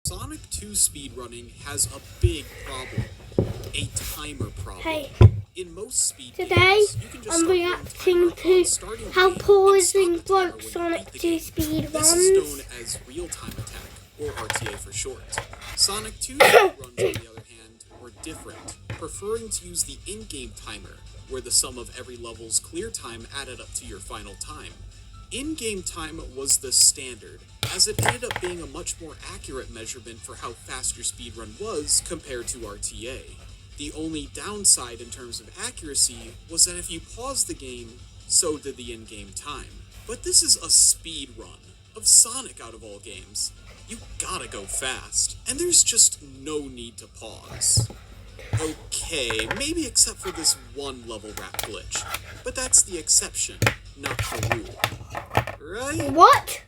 Sonic 2 speedrunning has a big problem. A timer problem. Hey, In most speed today games, you can just I'm start your reacting timer on to starting how game and pausing stop the timer broke when you Sonic beat the 2 game. speed This is known runs. as real-time attack, or RTA for short. Sonic 2 speedruns, on the other hand, were different, preferring to use the in-game timer, where the sum of every level's clear time added up to your final time. In-game time was the standard, as it ended up being a much more accurate measurement for how fast your speedrun was compared to RTA. The only downside in terms of accuracy was that if you paused the game, so did the in-game time. But this is a speedrun of Sonic out of all games. You gotta go fast, and there's just no need to pause. Okay, maybe except for this one level wrap glitch, but that's the exception, not the rule. Right? What?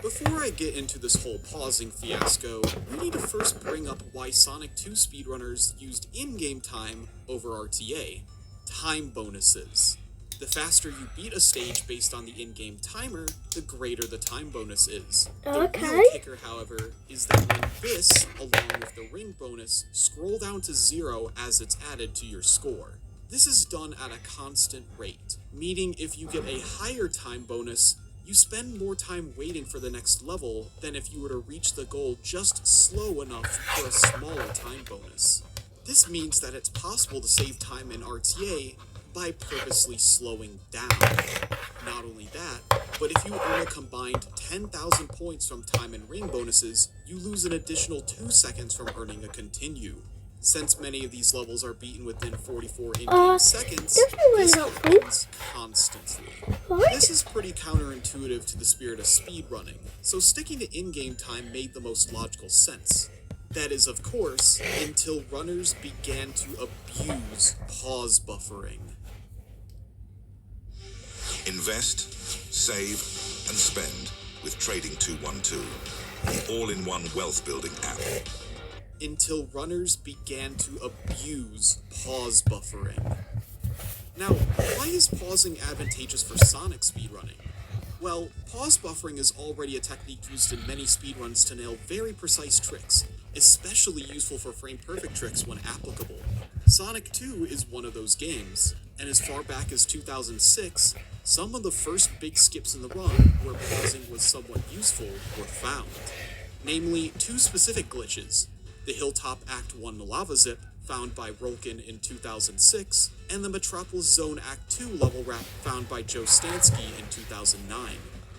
Before I get into this whole pausing fiasco, we need to first bring up why Sonic 2 speedrunners used in-game time over RTA. Time bonuses. The faster you beat a stage based on the in-game timer, the greater the time bonus is. The real kicker, however, is that when this, along with the ring bonus, scroll down to 0 as it's added to your score. This is done at a constant rate, meaning if you get a higher time bonus, you spend more time waiting for the next level than if you were to reach the goal just slow enough for a smaller time bonus. This means that it's possible to save time in RTA by purposely slowing down. Not only that, but if you earn a combined 10,000 points from time and ring bonuses, you lose an additional 2 seconds from earning a continue. Since many of these levels are beaten within 44 in-game seconds, this happens constantly. This is pretty counterintuitive to the spirit of speedrunning, so sticking to in-game time made the most logical sense. That is, of course, until runners began to abuse pause buffering. Invest, save, and spend with Trading 212, the all-in-one wealth-building app. Until runners began to abuse pause buffering. Now, why is pausing advantageous for Sonic speedrunning? Well, pause buffering is already a technique used in many speedruns to nail very precise tricks, especially useful for frame-perfect tricks when applicable. Sonic 2 is one of those games, and as far back as 2006, some of the first big skips in the run where pausing was somewhat useful were found. Namely, 2 specific glitches: the Hilltop Act 1 lava zip, found by Rolkin in 2006, and the Metropolis Zone Act 2 level wrap found by Joe Stansky in 2009.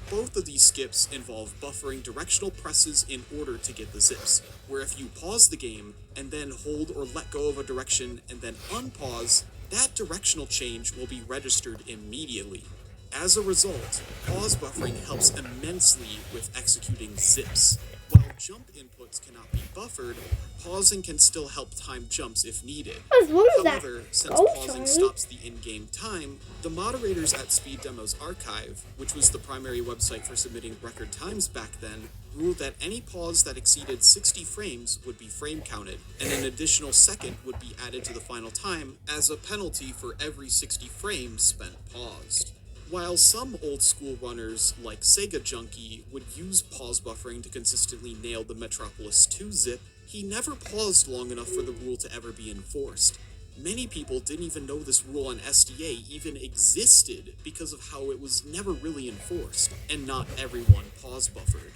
Both of these skips involve buffering directional presses in order to get the zips, where if you pause the game and then hold or let go of a direction and then unpause, that directional change will be registered immediately. As a result, pause buffering helps immensely with executing zips. While jump inputs cannot be buffered, pausing can still help time jumps if needed. However, since pausing stops the in-game time, the moderators at Speed Demo's Archive, which was the primary website for submitting record times back then, ruled that any pause that exceeded 60 frames would be frame counted, and an additional second would be added to the final time as a penalty for every 60 frames spent paused. While some old-school runners, like Sega Junkie, would use pause buffering to consistently nail the Metropolis 2 zip, he never paused long enough for the rule to ever be enforced. Many people didn't even know this rule on SDA even existed because of how it was never really enforced, and not everyone pause buffered.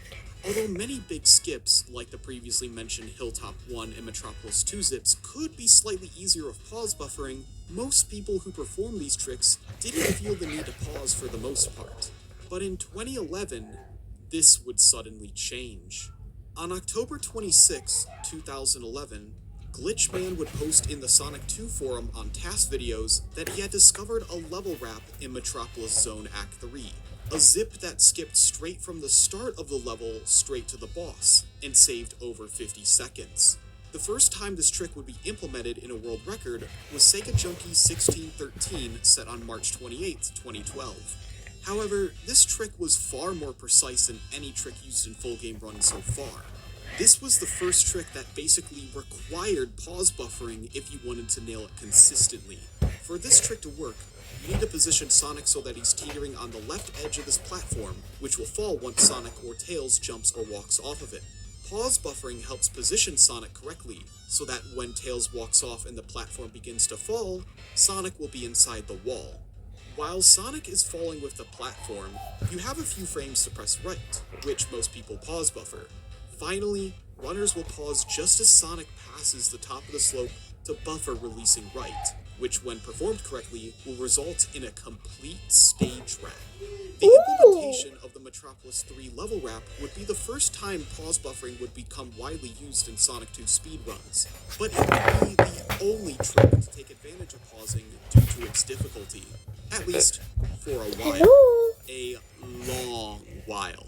Although many big skips, like the previously mentioned Hilltop 1 and Metropolis 2 zips, could be slightly easier with pause buffering, most people who perform these tricks didn't feel the need to pause for the most part. But in 2011, this would suddenly change. On October 26, 2011, Glitchman would post in the Sonic 2 forum on task videos that he had discovered a level wrap in Metropolis Zone Act 3. A zip that skipped straight from the start of the level straight to the boss, and saved over 50 seconds. The first time this trick would be implemented in a world record was Sega Junkie 1613, set on March 28, 2012. However, this trick was far more precise than any trick used in full game runs so far. This was the first trick that basically required pause buffering if you wanted to nail it consistently. For this trick to work, you need to position Sonic so that he's teetering on the left edge of this platform, which will fall once Sonic or Tails jumps or walks off of it. Pause buffering helps position Sonic correctly, so that when Tails walks off and the platform begins to fall, Sonic will be inside the wall. While Sonic is falling with the platform, you have a few frames to press right, which most people pause buffer. Finally, runners will pause just as Sonic passes the top of the slope to buffer releasing right, which when performed correctly will result in a complete stage wrap. The implementation of the Metropolis 3 level wrap would be the first time pause buffering would become widely used in Sonic 2 speedruns, but it would be the only trick to take advantage of pausing due to its difficulty. At least, for a while. Hello? A long while.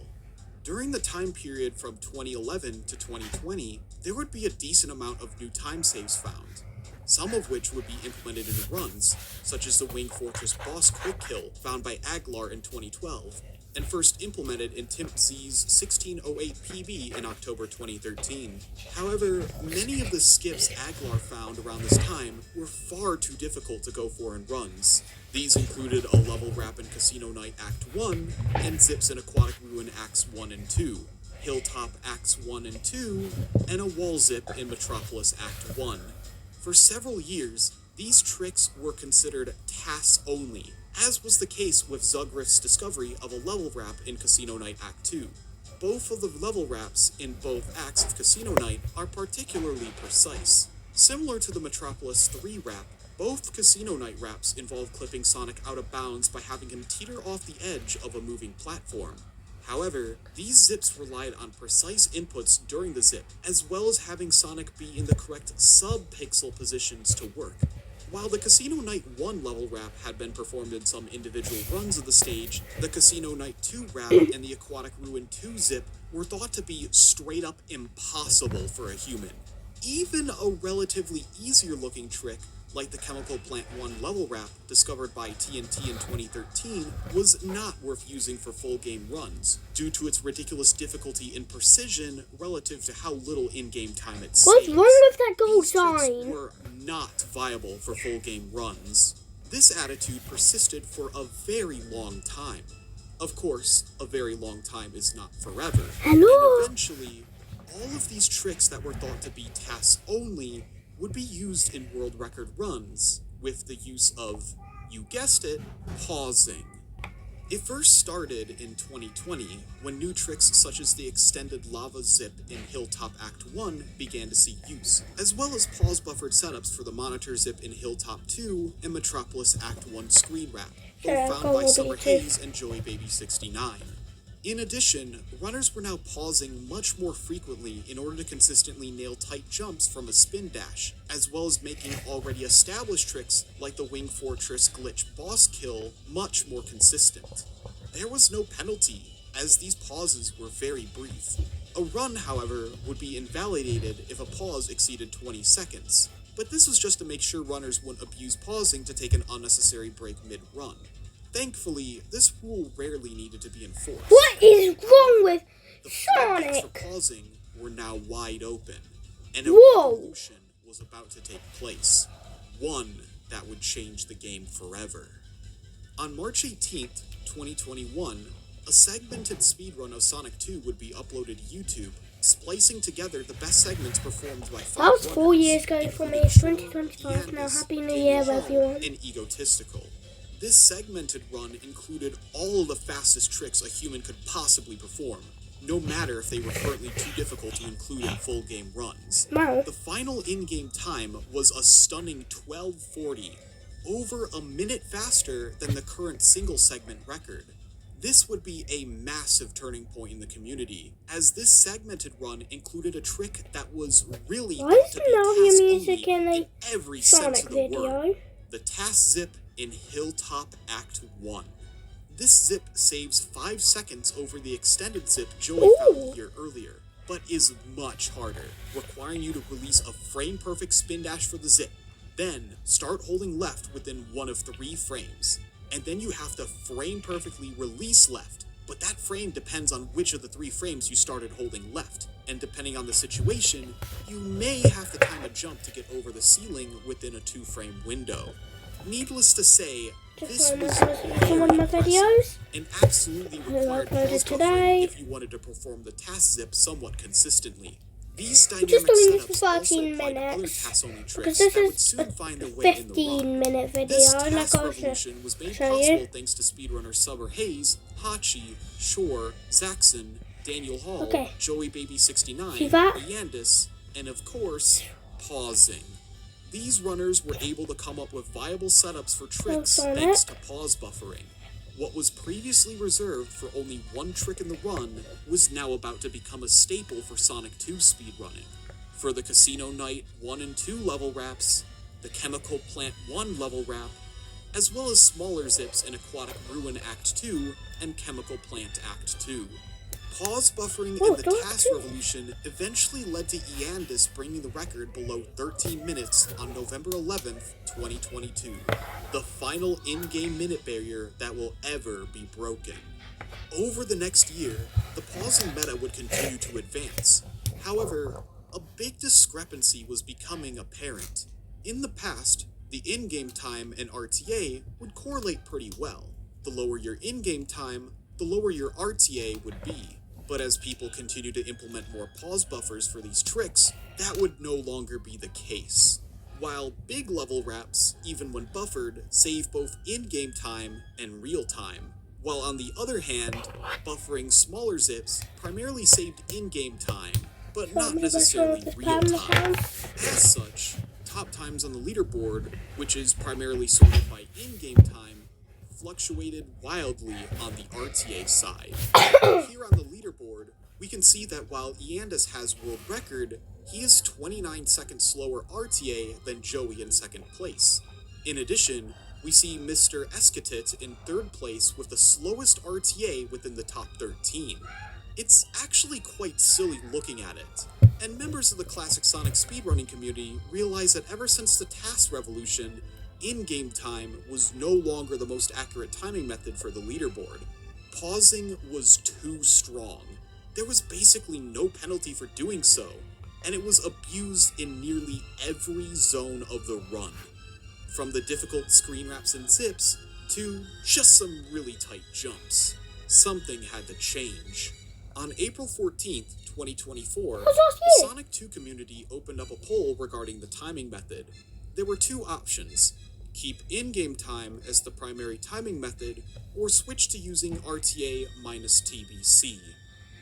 During the time period from 2011 to 2020, there would be a decent amount of new time saves found, some of which would be implemented into runs, such as the Wing Fortress boss quick kill found by Aglar in 2012, and first implemented in Timp Z's 1608 PB in October 2013. However, many of the skips Aglar found around this time were far too difficult to go for in runs. These included a level wrap in Casino Night Act 1, and zips in Aquatic Ruin Acts 1 and 2, Hilltop Acts 1 and 2, and a wall zip in Metropolis Act 1. For several years, these tricks were considered tasks only, as was the case with Zugriff's discovery of a level wrap in Casino Night Act 2. Both of the level wraps in both acts of Casino Night are particularly precise. Similar to the Metropolis 3 wrap, both Casino Night wraps involve clipping Sonic out of bounds by having him teeter off the edge of a moving platform. However, these zips relied on precise inputs during the zip, as well as having Sonic be in the correct sub-pixel positions to work. While the Casino Night 1 level wrap had been performed in some individual runs of the stage, the Casino Night 2 wrap and the Aquatic Ruin 2 zip were thought to be straight up impossible for a human. Even a relatively easier looking trick, like the Chemical Plant 1 level wrap discovered by TNT in 2013, was not worth using for full game runs, due to its ridiculous difficulty and precision relative to how little in-game time it saves. What's wrong with that gold These tricks sign? were not viable for full game runs. This attitude persisted for a very long time. Of course, a very long time is not forever. Hello? And eventually, all of these tricks that were thought to be tasks only would be used in world record runs, with the use of, you guessed it, pausing. It first started in 2020, when new tricks such as the extended lava zip in Hilltop Act 1 began to see use, as well as pause buffered setups for the monitor zip in Hilltop 2 and Metropolis Act 1 screen wrap, both found by Summer Haze and Joey Baby 69. In addition, runners were now pausing much more frequently in order to consistently nail tight jumps from a spin dash, as well as making already established tricks like the Wing Fortress glitch boss kill much more consistent. There was no penalty, as these pauses were very brief. A run, however, would be invalidated if a pause exceeded 20 seconds, but this was just to make sure runners wouldn't abuse pausing to take an unnecessary break mid-run. Thankfully, this rule rarely needed to be enforced. What is wrong with The floodgates for Sonic? pausing were now wide open, and a Whoa. revolution was about to take place. One that would change the game forever. On March 18th, 2021, a segmented speedrun of Sonic 2 would be uploaded to YouTube, splicing together the best segments performed by 5 That was 4 runners, years ago for me. including It's Shore, 2025 now. Yannis, Happy New Daniel Year, Hall, everyone. and Egotistical. This segmented run included all of the fastest tricks a human could possibly perform, no matter if they were currently too difficult to include in full game runs. Wow. The final in-game time was a stunning 12:40, over a minute faster than the current single segment record. This would be a massive turning point in the community, as this segmented run included a trick that was really Why thought is to be now your task music only in in a every sense Sonic of the word. video? The task zip in Hilltop Act 1. This zip saves 5 seconds over the extended zip Joey found a year earlier, but is much harder, requiring you to release a frame-perfect spin dash for the zip. Then, start holding left within one of 3 frames, and then you have to frame-perfectly release left, but that frame depends on which of the 3 frames you started holding left, and depending on the situation, you may have to time a jump to get over the ceiling within a 2-frame window. Needless to say, Just this find was some of my videos. and absolutely required uploaded pause today. buffering if you wanted to perform the task zip somewhat consistently. These I'm just dynamic doing this setups for also 13 applied other minutes. task-only Because tricks this that would is soon a find their way in the run. 15-minute video. This And I task got revolution was made show possible you. thanks to speedrunner Summer Hayes, Hachi, Shore, Zaxxon, Daniel Hall, Okay. Joey Baby 69, See that? Yandis, and of course, pausing. These runners were able to come up with viable setups for tricks on thanks it. to pause buffering. What was previously reserved for only one trick in the run was now about to become a staple for Sonic 2 speedrunning. For the Casino Night 1 and 2 level wraps, the Chemical Plant 1 level wrap, as well as smaller zips in Aquatic Ruin Act 2 and Chemical Plant Act 2. Pause buffering Oh, in the don't task do- revolution eventually led to Yandis bringing the record below 13 minutes on November 11th, 2022. The final in-game minute barrier that will ever be broken. Over the next year, the pausing meta would continue to advance. However, a big discrepancy was becoming apparent. In the past, the in-game time and RTA would correlate pretty well. The lower your in-game time, the lower your RTA would be. But as people continue to implement more pause buffers for these tricks, that would no longer be the case. While big level wraps, even when buffered, save both in-game time and real time. While on the other hand, buffering smaller zips primarily saved in-game time, but not necessarily real time. As such, top times on the leaderboard, which is primarily sorted by in-game time, fluctuated wildly on the RTA side. Here on the leaderboard, we can see that while Yandis has world record, he is 29 seconds slower RTA than Joey in second place. In addition, we see Mr. Escatit in third place with the slowest RTA within the top 13. It's actually quite silly looking at it. And members of the classic Sonic speedrunning community realize that ever since the task revolution, in-game time was no longer the most accurate timing method for the leaderboard. Pausing was too strong. There was basically no penalty for doing so, and it was abused in nearly every zone of the run. From the difficult screen wraps and zips, to just some really tight jumps. Something had to change. On April 14th, 2024, the Sonic 2 community opened up a poll regarding the timing method. There were two options: keep in-game time as the primary timing method, or switch to using RTA minus TBC.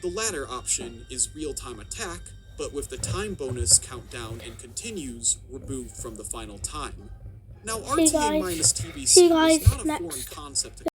The latter option is real-time attack, but with the time bonus countdown and continues removed from the final time. Now, RTA minus TBC is not a foreign concept to